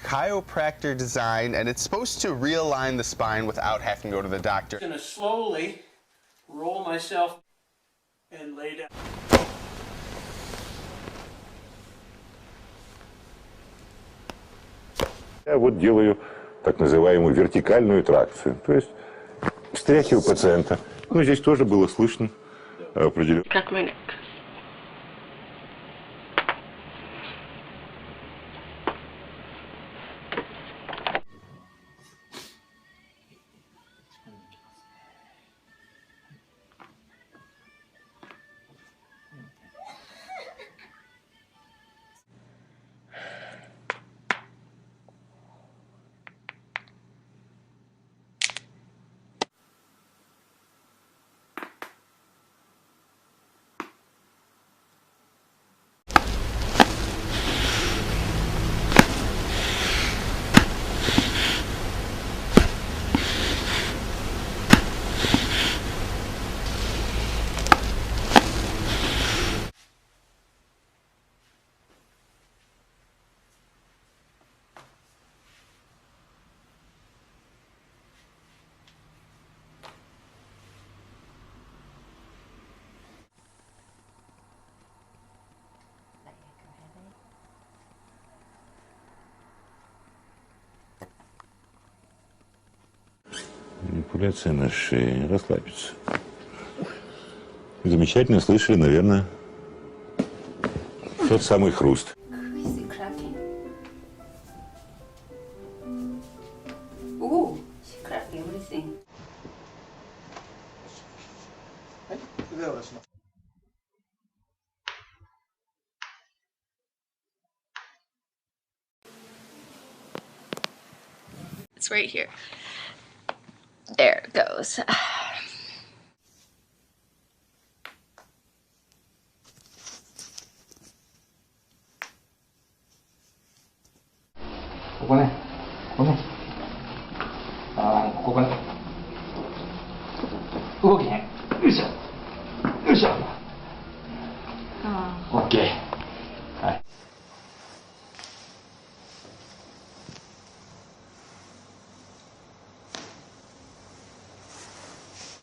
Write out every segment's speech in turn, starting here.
chiropractor design, and it's supposed to realign the spine without having to go to the doctor. I'm going to slowly roll myself and lay down. Я вот делаю так называемую вертикальную тракцию, то есть встряхиваю пациента. Ну, здесь тоже было слышно определенно. Как мы. Манипуляция на шее. Расслабиться. Замечательно слышали, наверное, тот самый хруст. It's right here. There it goes.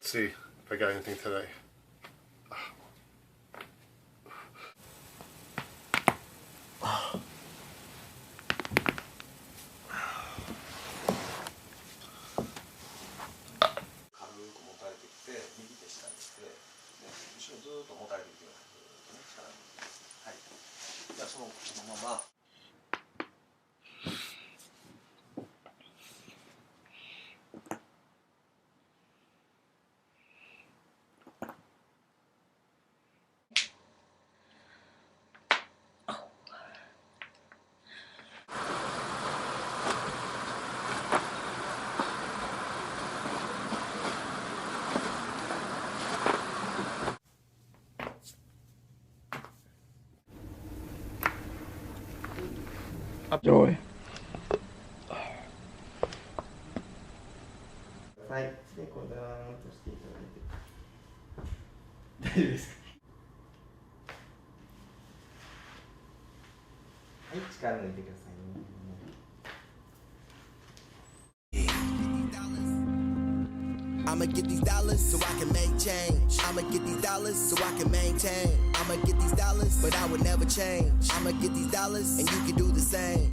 See if I got anything today. Rồi. はい。で、こうだーんとしていただいて。大丈夫ですか。はい、力抜いてくださいね。I'ma get these dollars so I can make change. I'ma get these dollars so I can maintain. I'ma get these dollars, but I would never change. I'ma get these dollars and you can do the same.